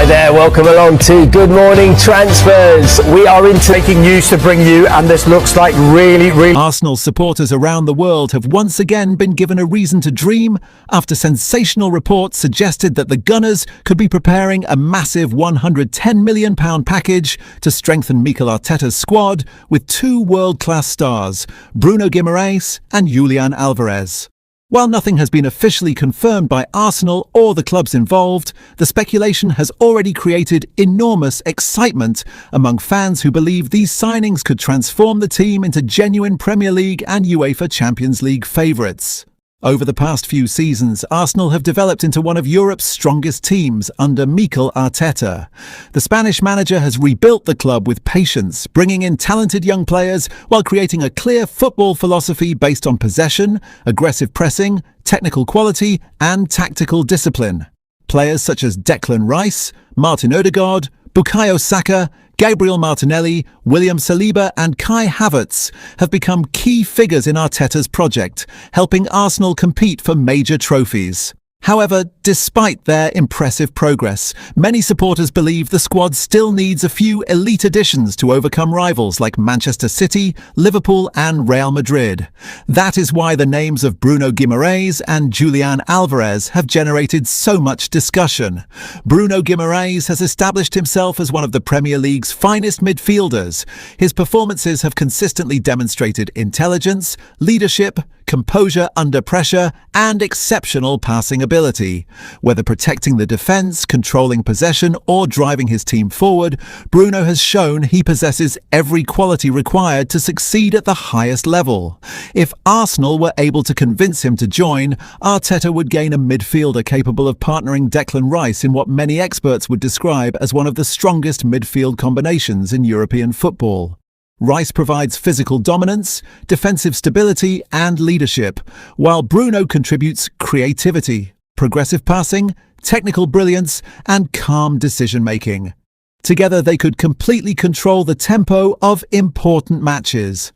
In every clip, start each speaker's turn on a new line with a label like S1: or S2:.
S1: there, welcome along to Good Morning Transfers. We are into
S2: making news to bring you, and this looks like really...
S3: Arsenal supporters around the world have once again been given a reason to dream after sensational reports suggested that the Gunners could be preparing a massive £110 million package to strengthen Mikel Arteta's squad with two world-class stars, Bruno Guimarães and Julian Alvarez. While nothing has been officially confirmed by Arsenal or the clubs involved, the speculation has already created enormous excitement among fans who believe these signings could transform the team into genuine Premier League and UEFA Champions League favourites. Over the past few seasons, Arsenal have developed into one of Europe's strongest teams under Mikel Arteta. The Spanish manager has rebuilt the club with patience, bringing in talented young players while creating a clear football philosophy based on possession, aggressive pressing, technical quality and tactical discipline. Players such as Declan Rice, Martin Odegaard, Bukayo Saka, Gabriel Martinelli, William Saliba and Kai Havertz have become key figures in Arteta's project, helping Arsenal compete for major trophies. However, despite their impressive progress, many supporters believe the squad still needs a few elite additions to overcome rivals like Manchester City, Liverpool and Real Madrid. That is why the names of Bruno Guimarães and Julian Alvarez have generated so much discussion. Bruno Guimarães has established himself as one of the Premier League's finest midfielders. His performances have consistently demonstrated intelligence, leadership, composure under pressure and exceptional passing ability. Whether protecting the defence, controlling possession or driving his team forward, Bruno has shown he possesses every quality required to succeed at the highest level. If Arsenal were able to convince him to join, Arteta would gain a midfielder capable of partnering Declan Rice in what many experts would describe as one of the strongest midfield combinations in European football. Rice provides physical dominance, defensive stability and leadership, while Bruno contributes creativity, progressive passing, technical brilliance and calm decision-making. Together they could completely control the tempo of important matches.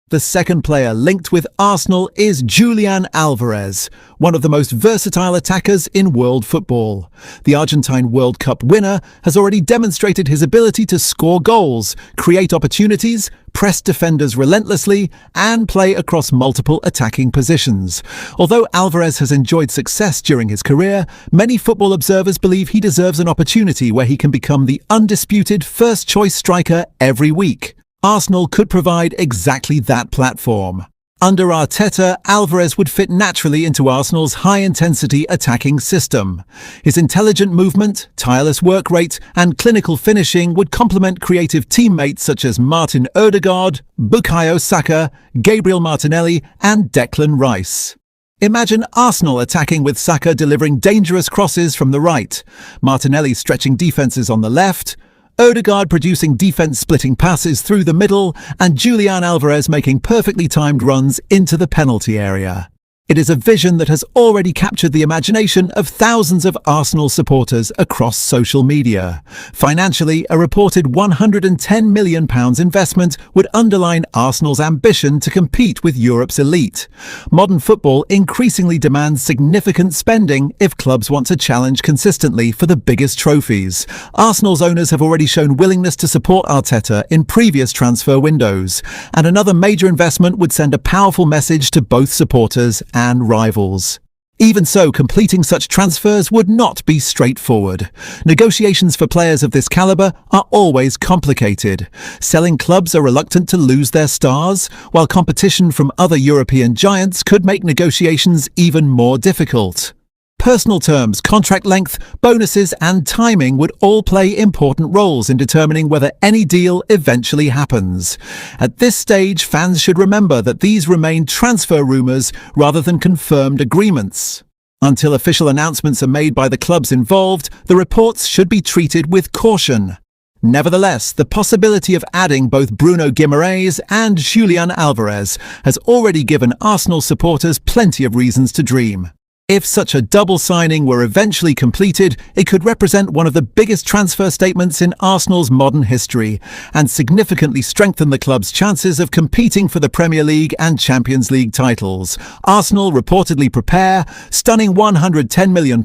S3: The second player linked with Arsenal is Julian Alvarez, one of the most versatile attackers in world football. The Argentine World Cup winner has already demonstrated his ability to score goals, create opportunities, press defenders relentlessly, and play across multiple attacking positions. Although Alvarez has enjoyed success during his career, many football observers believe he deserves an opportunity where he can become the undisputed first-choice striker every week. Arsenal could provide exactly that platform. Under Arteta, Alvarez would fit naturally into Arsenal's high-intensity attacking system. His intelligent movement, tireless work rate and clinical finishing would complement creative teammates such as Martin Odegaard, Bukayo Saka, Gabriel Martinelli and Declan Rice. Imagine Arsenal attacking with Saka delivering dangerous crosses from the right, Martinelli stretching defences on the left, Odegaard producing defence-splitting passes through the middle, and Julian Alvarez making perfectly timed runs into the penalty area. It is a vision that has already captured the imagination of thousands of Arsenal supporters across social media. Financially, a reported £110 million investment would underline Arsenal's ambition to compete with Europe's elite. Modern football increasingly demands significant spending if clubs want to challenge consistently for the biggest trophies. Arsenal's owners have already shown willingness to support Arteta in previous transfer windows, and another major investment would send a powerful message to both supporters and rivals. Even so, completing such transfers would not be straightforward. Negotiations for players of this caliber are always complicated. Selling clubs are reluctant to lose their stars, while competition from other European giants could make negotiations even more difficult. Personal terms, contract length, bonuses and timing would all play important roles in determining whether any deal eventually happens. At this stage, fans should remember that these remain transfer rumours rather than confirmed agreements. Until official announcements are made by the clubs involved, the reports should be treated with caution. Nevertheless, the possibility of adding both Bruno Guimarães and Julian Alvarez has already given Arsenal supporters plenty of reasons to dream. If such a double signing were eventually completed, it could represent one of the biggest transfer statements in Arsenal's modern history and significantly strengthen the club's chances of competing for the Premier League and Champions League titles. Arsenal reportedly prepare stunning £110 million,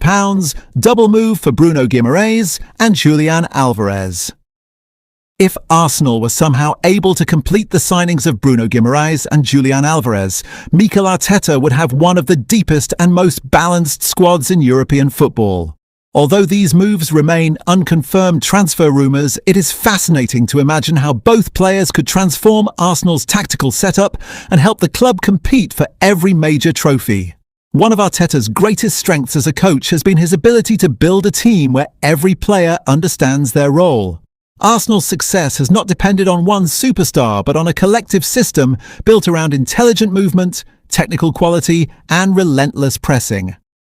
S3: double move for Bruno Guimarães and Julian Alvarez. If Arsenal were somehow able to complete the signings of Bruno Guimarães and Julian Alvarez, Mikel Arteta would have one of the deepest and most balanced squads in European football. Although these moves remain unconfirmed transfer rumours, it is fascinating to imagine how both players could transform Arsenal's tactical setup and help the club compete for every major trophy. One of Arteta's greatest strengths as a coach has been his ability to build a team where every player understands their role. Arsenal's success has not depended on one superstar, but on a collective system built around intelligent movement, technical quality, and relentless pressing.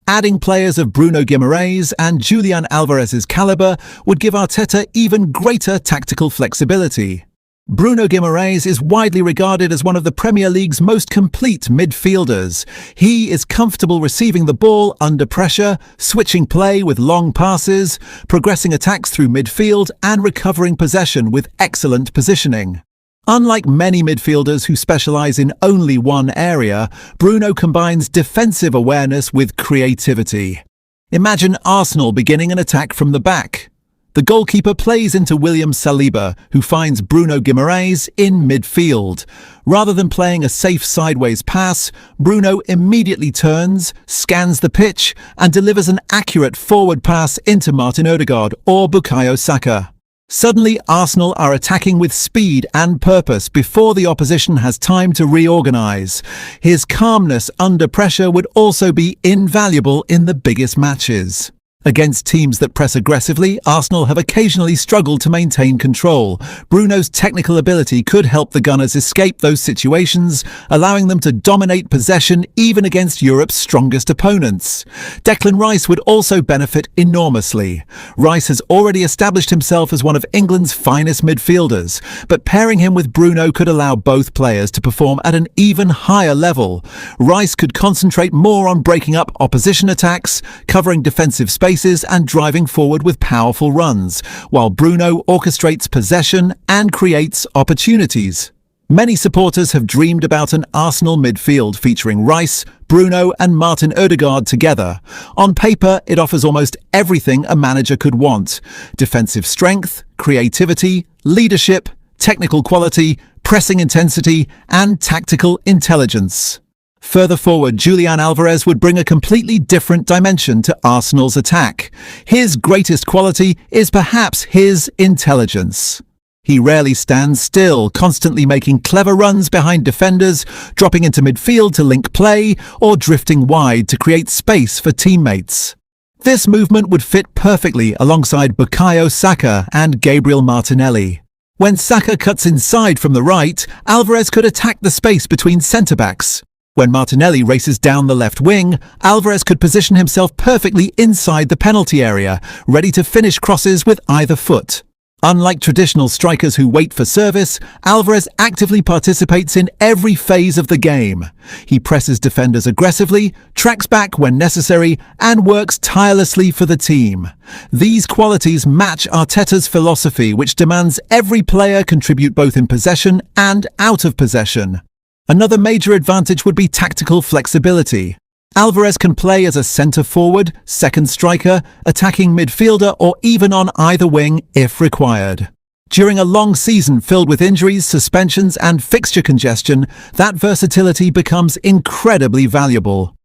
S3: Adding players of Bruno Guimarães and Julian Alvarez's caliber would give Arteta even greater tactical flexibility. Bruno Guimarães is widely regarded as one of the Premier League's most complete midfielders. He is comfortable receiving the ball under pressure, switching play with long passes, progressing attacks through midfield, and recovering possession with excellent positioning. Unlike many midfielders who specialise in only one area, Bruno combines defensive awareness with creativity. Imagine Arsenal beginning an attack from the back. The goalkeeper plays into William Saliba, who finds Bruno Guimarães in midfield. Rather than playing a safe sideways pass, Bruno immediately turns, scans the pitch, and delivers an accurate forward pass into Martin Odegaard or Bukayo Saka. Suddenly, Arsenal are attacking with speed and purpose before the opposition has time to reorganise. His calmness under pressure would also be invaluable in the biggest matches. Against teams that press aggressively, Arsenal have occasionally struggled to maintain control. Bruno's technical ability could help the Gunners escape those situations, allowing them to dominate possession even against Europe's strongest opponents. Declan Rice would also benefit enormously. Rice has already established himself as one of England's finest midfielders, but pairing him with Bruno could allow both players to perform at an even higher level. Rice could concentrate more on breaking up opposition attacks, covering defensive space, and driving forward with powerful runs, while Bruno orchestrates possession and creates opportunities. Many supporters have dreamed about an Arsenal midfield featuring Rice, Bruno and Martin Odegaard together. On paper, it offers almost everything a manager could want: defensive strength, creativity, leadership, technical quality, pressing intensity, and tactical intelligence. Further forward, Julian Alvarez would bring a completely different dimension to Arsenal's attack. His greatest quality is perhaps his intelligence. He rarely stands still, constantly making clever runs behind defenders, dropping into midfield to link play, or drifting wide to create space for teammates. This movement would fit perfectly alongside Bukayo Saka and Gabriel Martinelli. When Saka cuts inside from the right, Alvarez could attack the space between centre-backs. When Martinelli races down the left wing, Alvarez could position himself perfectly inside the penalty area, ready to finish crosses with either foot. Unlike traditional strikers who wait for service, Alvarez actively participates in every phase of the game. He presses defenders aggressively, tracks back when necessary, and works tirelessly for the team. These qualities match Arteta's philosophy, which demands every player contribute both in possession and out of possession. Another major advantage would be tactical flexibility. Alvarez can play as a centre-forward, second striker, attacking midfielder, or even on either wing if required. During a long season filled with injuries, suspensions, and fixture congestion, that versatility becomes incredibly valuable.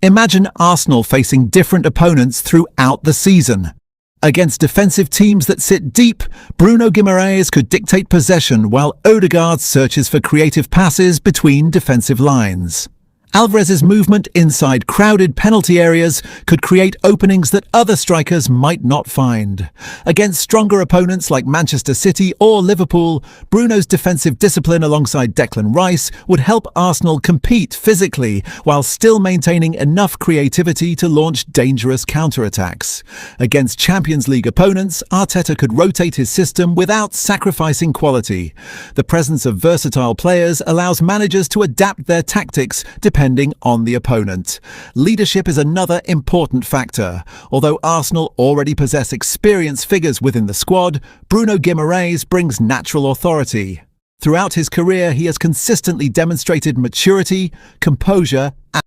S3: Imagine Arsenal facing different opponents throughout the season. Against defensive teams that sit deep, Bruno Guimarães could dictate possession while Odegaard searches for creative passes between defensive lines. Alvarez's movement inside crowded penalty areas could create openings that other strikers might not find. Against stronger opponents like Manchester City or Liverpool, Bruno's defensive discipline alongside Declan Rice would help Arsenal compete physically while still maintaining enough creativity to launch dangerous counterattacks. Against Champions League opponents, Arteta could rotate his system without sacrificing quality. The presence of versatile players allows managers to adapt their tactics depending depending on the opponent. Leadership is another important factor. Although Arsenal already possess experienced figures within the squad, Bruno Guimarães brings natural authority. Throughout his career, he has consistently demonstrated maturity, composure,